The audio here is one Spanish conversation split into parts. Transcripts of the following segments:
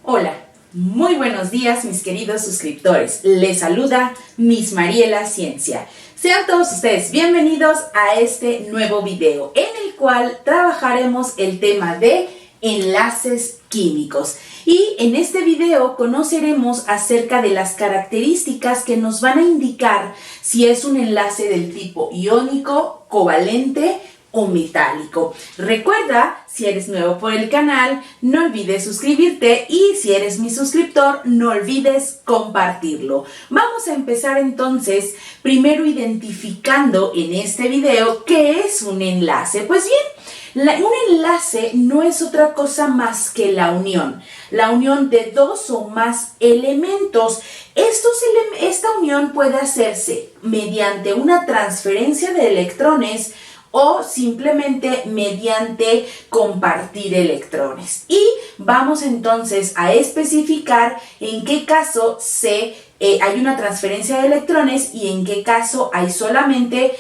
Hola, muy buenos días mis queridos suscriptores. Les saluda Miss Mariela Ciencia. Sean todos ustedes bienvenidos a este nuevo video en el cual trabajaremos el tema de enlaces químicos. Y en este video conoceremos acerca de las características que nos van a indicar si es un enlace del tipo iónico, covalente o metálico. Recuerda, si eres nuevo por el canal, no olvides suscribirte y si eres mi suscriptor, no olvides compartirlo. Vamos a empezar entonces, primero identificando en este video qué es un enlace. Pues bien, un enlace no es otra cosa más que la unión de dos o más elementos. Esta unión puede hacerse mediante una transferencia de electrones o simplemente mediante compartir electrones. Y vamos entonces a especificar en qué caso hay una transferencia de electrones y en qué caso hay solamente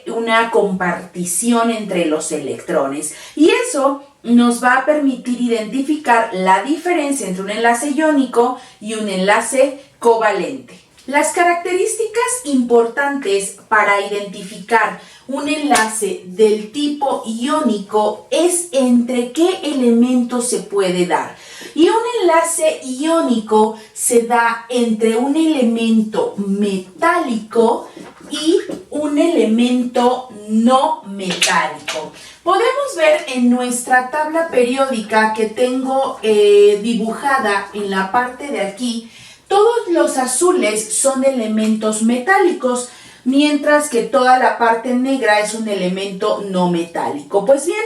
una compartición entre los electrones. Y eso nos va a permitir identificar la diferencia entre un enlace iónico y un enlace covalente. Las características importantes para identificar un enlace del tipo iónico es entre qué elementos se puede dar. Y un enlace iónico se da entre un elemento metálico y un elemento no metálico. Podemos ver en nuestra tabla periódica que tengo dibujada en la parte de aquí, todos los azules son elementos metálicos, mientras que toda la parte negra es un elemento no metálico. Pues bien,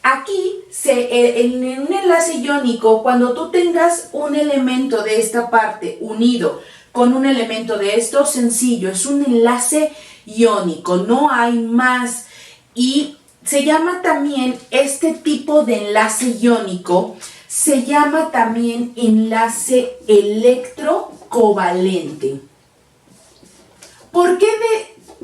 aquí en un enlace iónico, cuando tú tengas un elemento de esta parte unido con un elemento de esto, sencillo, es un enlace iónico, no hay más. Y se llama también este tipo de enlace iónico, se llama también enlace electrocovalente. ¿Por qué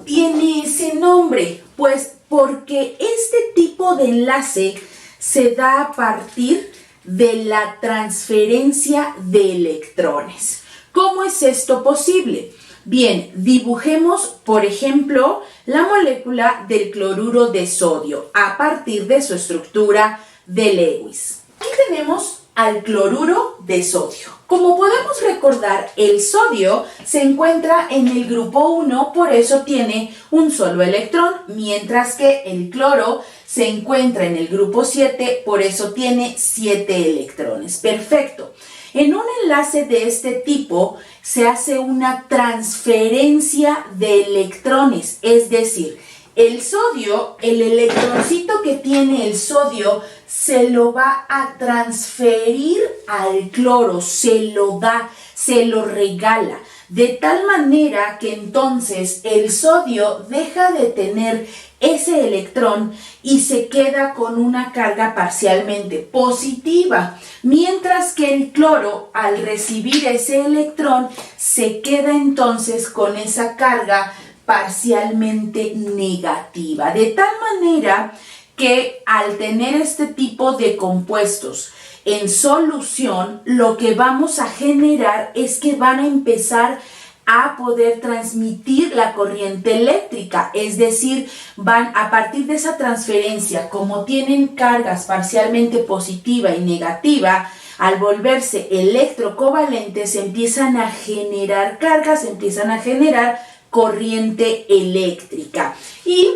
tiene ese nombre? Pues porque este tipo de enlace se da a partir de la transferencia de electrones. ¿Cómo es esto posible? Bien, dibujemos, por ejemplo, la molécula del cloruro de sodio a partir de su estructura de Lewis. Aquí tenemos al cloruro de sodio. Como podemos recordar, el sodio se encuentra en el grupo 1, por eso tiene un solo electrón, mientras que el cloro se encuentra en el grupo 7, por eso tiene 7 electrones. Perfecto. En un enlace de este tipo se hace una transferencia de electrones, es decir, el sodio, el electroncito que tiene el sodio, se lo va a transferir al cloro, se lo da, se lo regala, de tal manera que entonces el sodio deja de tener ese electrón y se queda con una carga parcialmente positiva, mientras que el cloro, al recibir ese electrón, se queda entonces con esa carga parcialmente negativa, de tal manera que al tener este tipo de compuestos en solución, lo que vamos a generar es que van a empezar a poder transmitir la corriente eléctrica, es decir, van a partir de esa transferencia, como tienen cargas parcialmente positiva y negativa, al volverse electrocovalentes se empiezan a generar cargas, se empiezan a generar corriente eléctrica. Y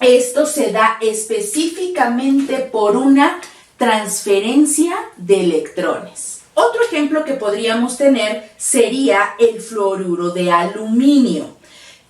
esto se da específicamente por una transferencia de electrones. Otro ejemplo que podríamos tener sería el fluoruro de aluminio.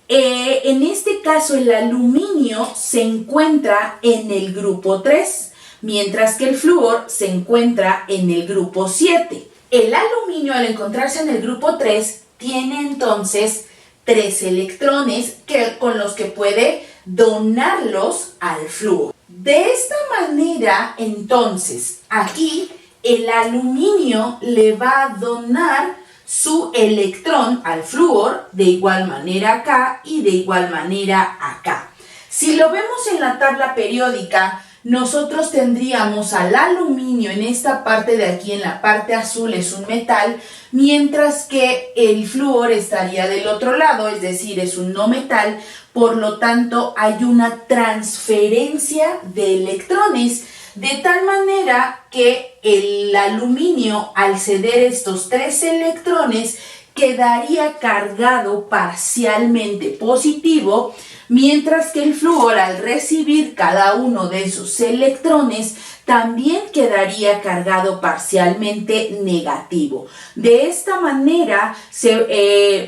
En este caso, el aluminio se encuentra en el grupo 3, mientras que el flúor se encuentra en el grupo 7. El aluminio, al encontrarse en el grupo 3, tiene entonces 3 electrones con los que puede donarlos al flúor. De esta manera, entonces, aquí el aluminio le va a donar su electrón al flúor, de igual manera acá y de igual manera acá. Si lo vemos en la tabla periódica, nosotros tendríamos al aluminio en esta parte de aquí, en la parte azul es un metal, mientras que el flúor estaría del otro lado, es decir, es un no metal, por lo tanto hay una transferencia de electrones, de tal manera que el aluminio, al ceder estos 3 electrones, quedaría cargado parcialmente positivo, mientras que el flúor, al recibir cada uno de esos electrones, también quedaría cargado parcialmente negativo. De esta manera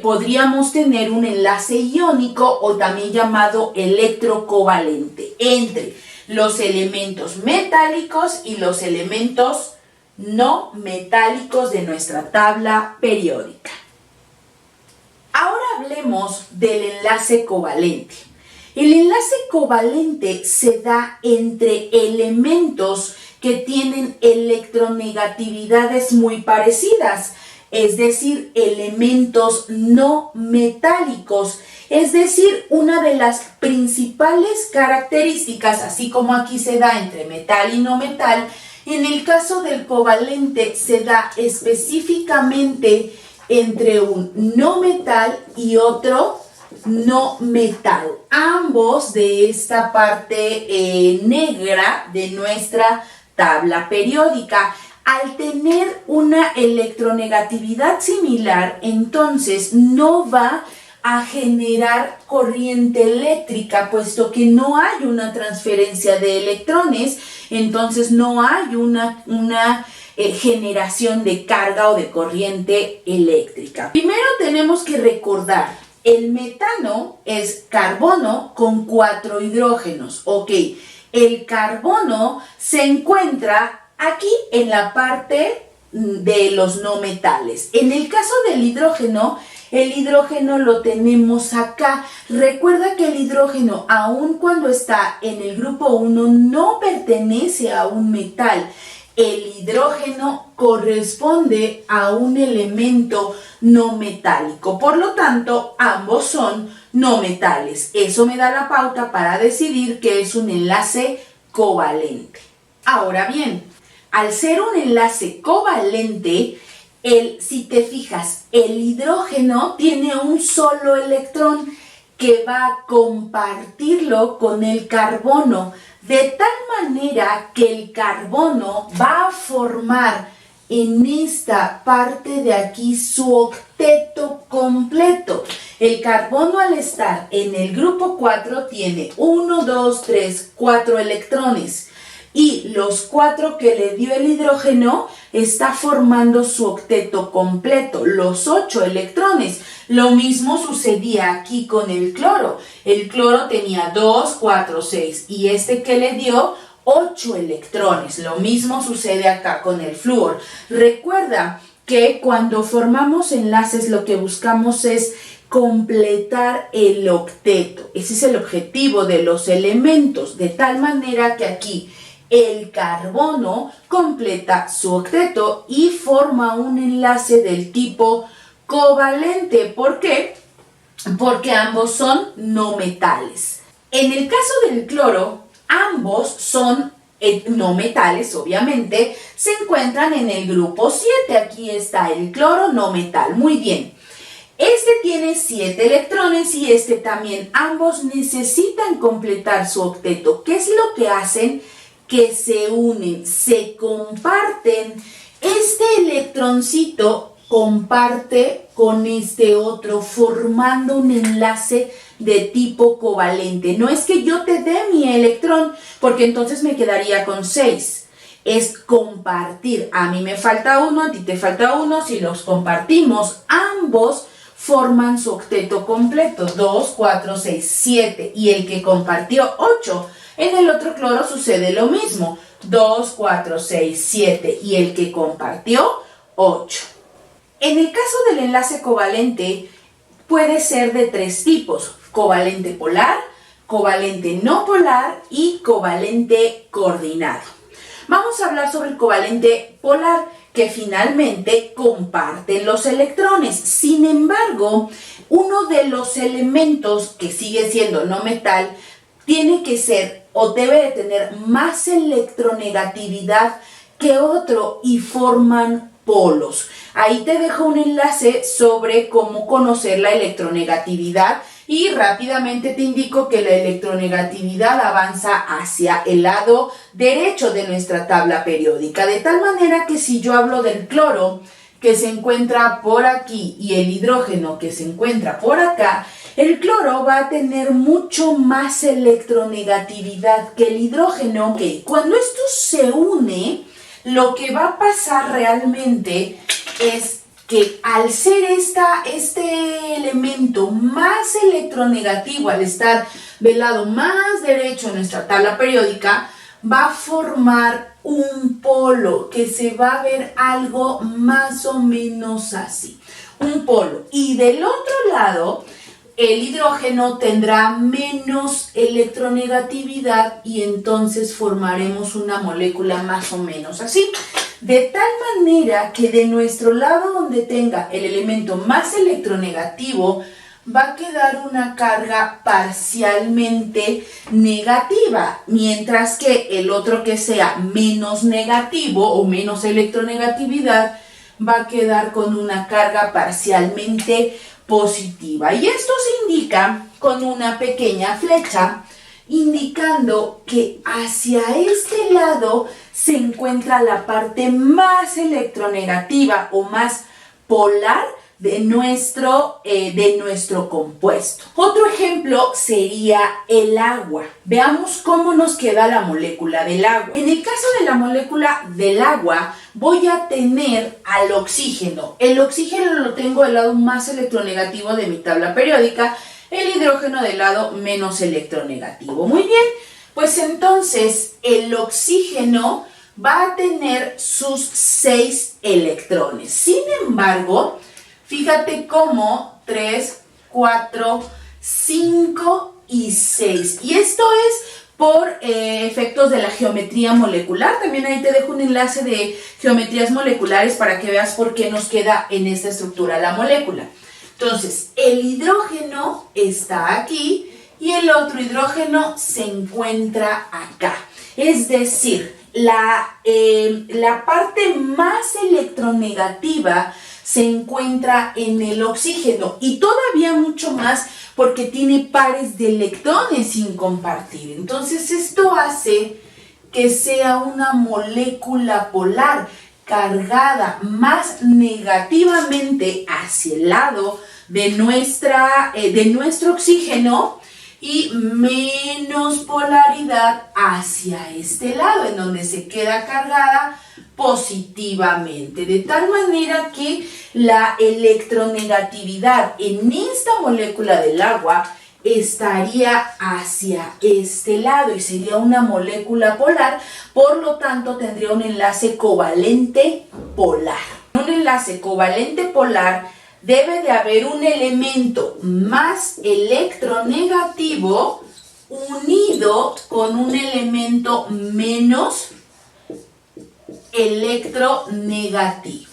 podríamos tener un enlace iónico o también llamado electrocovalente entre los elementos metálicos y los elementos no metálicos de nuestra tabla periódica. Ahora hablemos del enlace covalente. El enlace covalente se da entre elementos que tienen electronegatividades muy parecidas, es decir, elementos no metálicos. Es decir, una de las principales características, así como aquí se da entre metal y no metal, en el caso del covalente se da específicamente entre un no metal y otro no metal, ambos de esta parte negra de nuestra tabla periódica. Al tener una electronegatividad similar, entonces no va a generar corriente eléctrica, puesto que no hay una transferencia de electrones, entonces no hay una generación de carga o de corriente eléctrica. Primero tenemos que recordar, el metano es carbono con 4 hidrógenos. Ok, el carbono se encuentra aquí en la parte de los no metales. En el caso del hidrógeno, el hidrógeno lo tenemos acá. Recuerda que el hidrógeno, aun cuando está en el grupo 1, no pertenece a un metal. El hidrógeno corresponde a un elemento no metálico. Por lo tanto, ambos son no metales. Eso me da la pauta para decidir que es un enlace covalente. Ahora bien, al ser un enlace covalente, si te fijas, el hidrógeno tiene un solo electrón que va a compartirlo con el carbono, de tal manera que el carbono va a formar en esta parte de aquí su octeto completo. El carbono, al estar en el grupo 4, tiene 1, 2, 3, 4 electrones. Y los 4 que le dio el hidrógeno está formando su octeto completo, los 8 electrones. Lo mismo sucedía aquí con el cloro. El cloro tenía 2, 4, 6 y este que le dio 8 electrones. Lo mismo sucede acá con el flúor. Recuerda que cuando formamos enlaces lo que buscamos es completar el octeto. Ese es el objetivo de los elementos, de tal manera que aquí el carbono completa su octeto y forma un enlace del tipo covalente. ¿Por qué? Porque ambos son no metales. En el caso del cloro, ambos son no metales, obviamente, se encuentran en el grupo 7. Aquí está el cloro no metal. Muy bien. Este tiene 7 electrones y este también. Ambos necesitan completar su octeto. ¿Qué es lo que hacen? Que se unen, se comparten. Este electroncito comparte con este otro, formando un enlace de tipo covalente. No es que yo te dé mi electrón, porque entonces me quedaría con 6. Es compartir. A mí me falta uno, a ti te falta uno. Si los compartimos, ambos forman su octeto completo. 2, 4, 6, 7. Y el que compartió 8. En el otro cloro sucede lo mismo. 2, 4, 6, 7. Y el que compartió 8. En el caso del enlace covalente, puede ser de 3 tipos. Covalente polar, covalente no polar y covalente coordinado. Vamos a hablar sobre el covalente polar, que finalmente comparten los electrones. Sin embargo, uno de los elementos que sigue siendo no metal tiene que ser o debe de tener más electronegatividad que otro y forman polos. Ahí te dejo un enlace sobre cómo conocer la electronegatividad y rápidamente te indico que la electronegatividad avanza hacia el lado derecho de nuestra tabla periódica, de tal manera que si yo hablo del cloro que se encuentra por aquí y el hidrógeno que se encuentra por acá, el cloro va a tener mucho más electronegatividad que el hidrógeno. Okay. Cuando esto se une, lo que va a pasar realmente es que al ser este elemento más electronegativo, al estar del lado más derecho de nuestra tabla periódica, va a formar un polo que se va a ver algo más o menos así, un polo. Y del otro lado, el hidrógeno tendrá menos electronegatividad y entonces formaremos una molécula más o menos así. De tal manera que de nuestro lado donde tenga el elemento más electronegativo va a quedar una carga parcialmente negativa, mientras que el otro que sea menos negativo o menos electronegatividad va a quedar con una carga parcialmente positiva. Y esto se indica con una pequeña flecha indicando que hacia este lado se encuentra la parte más electronegativa o más polar de nuestro compuesto. Otro ejemplo sería el agua. Veamos cómo nos queda la molécula del agua. En el caso de la molécula del agua, voy a tener al oxígeno. El oxígeno lo tengo del lado más electronegativo de mi tabla periódica, el hidrógeno del lado menos electronegativo. Muy bien, pues entonces el oxígeno va a tener sus 6 electrones. Sin embargo, fíjate cómo 3, 4, 5 y 6. Y esto es por efectos de la geometría molecular. También ahí te dejo un enlace de geometrías moleculares para que veas por qué nos queda en esta estructura la molécula. Entonces, el hidrógeno está aquí y el otro hidrógeno se encuentra acá. Es decir, la parte más electronegativa se encuentra en el oxígeno y todavía mucho más porque tiene pares de electrones sin compartir. Entonces esto hace que sea una molécula polar cargada más negativamente hacia el lado de nuestro oxígeno y menos polaridad hacia este lado, en donde se queda cargada positivamente, de tal manera que la electronegatividad en esta molécula del agua estaría hacia este lado y sería una molécula polar, por lo tanto tendría un enlace covalente polar. En un enlace covalente polar debe de haber un elemento más electronegativo unido con un elemento menos electronegativo.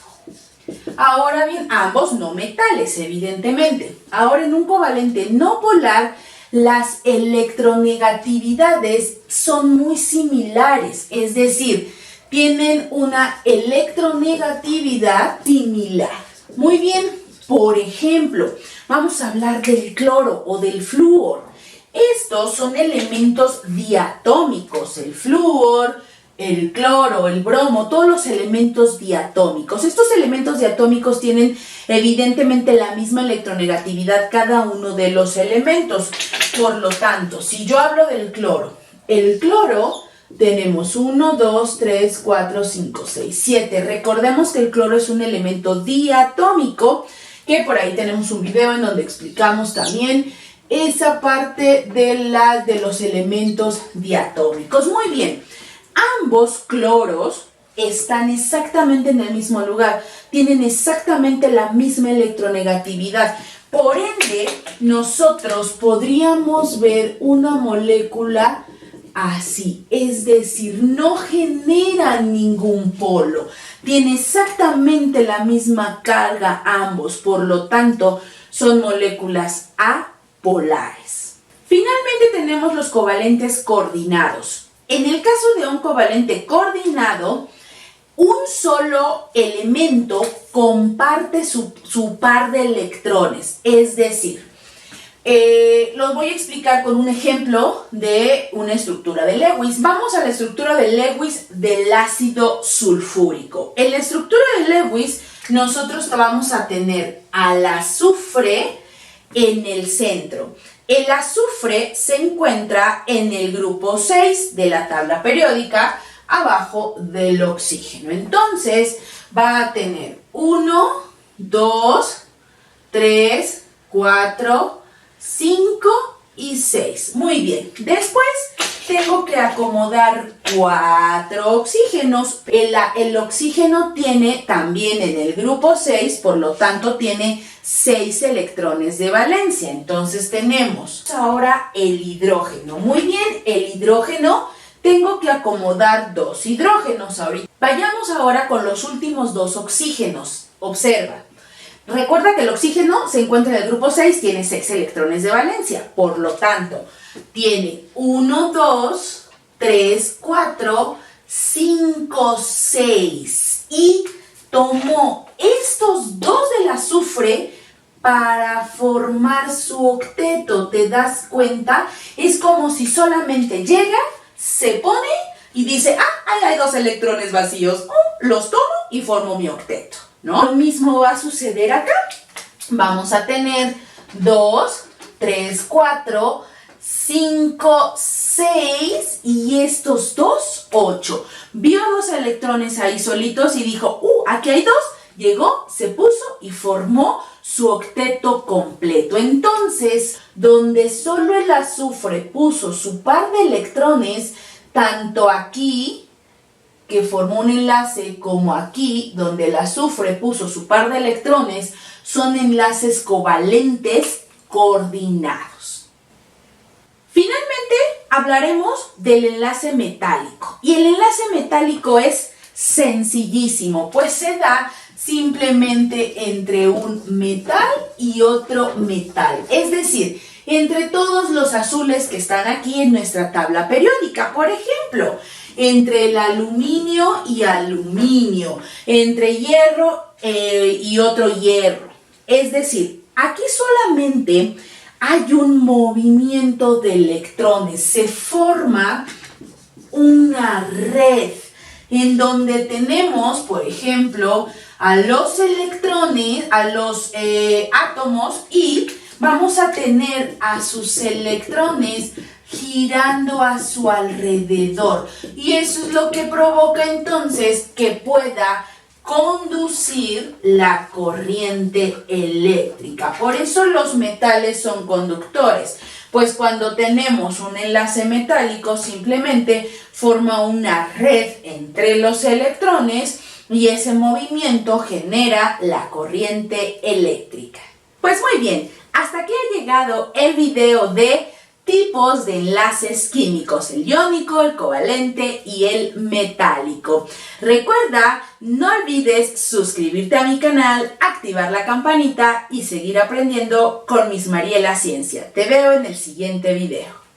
Ahora bien, ambos no metales, evidentemente. Ahora, en un covalente no polar, las electronegatividades son muy similares, es decir, tienen una electronegatividad similar. Muy bien, por ejemplo, vamos a hablar del cloro o del flúor. Estos son elementos diatómicos, el flúor, el cloro, el bromo, todos los elementos diatómicos. Estos elementos diatómicos tienen evidentemente la misma electronegatividad cada uno de los elementos. Por lo tanto, si yo hablo del cloro, el cloro tenemos 1, 2, 3, 4, 5, 6, 7. Recordemos que el cloro es un elemento diatómico, que por ahí tenemos un video en donde explicamos también esa parte de los elementos diatómicos. Muy bien. Ambos cloros están exactamente en el mismo lugar, tienen exactamente la misma electronegatividad. Por ende, nosotros podríamos ver una molécula así, es decir, no genera ningún polo, tiene exactamente la misma carga ambos, por lo tanto, son moléculas apolares. Finalmente tenemos los covalentes coordinados. En el caso de un covalente coordinado, un solo elemento comparte su par de electrones, es decir, los voy a explicar con un ejemplo de una estructura de Lewis. Vamos a la estructura de Lewis del ácido sulfúrico. En la estructura de Lewis nosotros vamos a tener al azufre en el centro. El azufre se encuentra en el grupo 6 de la tabla periódica, abajo del oxígeno. Entonces va a tener 1, 2, 3, 4, 5 y 6. Muy bien. Después tengo que acomodar 4 oxígenos. El oxígeno tiene también en el grupo 6, por lo tanto tiene 6 electrones de valencia. Entonces tenemos ahora el hidrógeno. Muy bien, el hidrógeno tengo que acomodar 2 hidrógenos ahorita. Vayamos ahora con los últimos 2 oxígenos. Observa. Recuerda que el oxígeno se encuentra en el grupo 6, tiene 6 electrones de valencia. Por lo tanto, tiene 1, 2, 3, 4, 5, 6. Y tomó estos 2 del azufre para formar su octeto. ¿Te das cuenta? Es como si solamente llega, se pone y dice, ahí hay 2 electrones vacíos. Los tomo y formo mi octeto, ¿no? Lo mismo va a suceder acá. Vamos a tener 2, 3, 4, 5, 6 y estos 2, 8. Vio 2 electrones ahí solitos y dijo, aquí hay 2. Llegó, se puso y formó su octeto completo. Entonces, donde solo el azufre puso su par de electrones, tanto aquí, que formó un enlace, como aquí, donde el azufre puso su par de electrones, son enlaces covalentes coordinados. Finalmente, hablaremos del enlace metálico. Y el enlace metálico es sencillísimo, pues se da simplemente entre un metal y otro metal. Es decir, entre todos los azules que están aquí en nuestra tabla periódica. Por ejemplo, entre el aluminio y aluminio, entre hierro y otro hierro. Es decir, aquí solamente hay un movimiento de electrones. Se forma una red en donde tenemos, por ejemplo, a los electrones, a los átomos, y vamos a tener a sus electrones girando a su alrededor. Y eso es lo que provoca entonces que pueda conducir la corriente eléctrica. Por eso los metales son conductores, pues cuando tenemos un enlace metálico simplemente forma una red entre los electrones y ese movimiento genera la corriente eléctrica. Pues muy bien, hasta aquí ha llegado el video de tipos de enlaces químicos, el iónico, el covalente y el metálico. Recuerda, no olvides suscribirte a mi canal, activar la campanita y seguir aprendiendo con Miss Mariela Ciencia. Te veo en el siguiente video.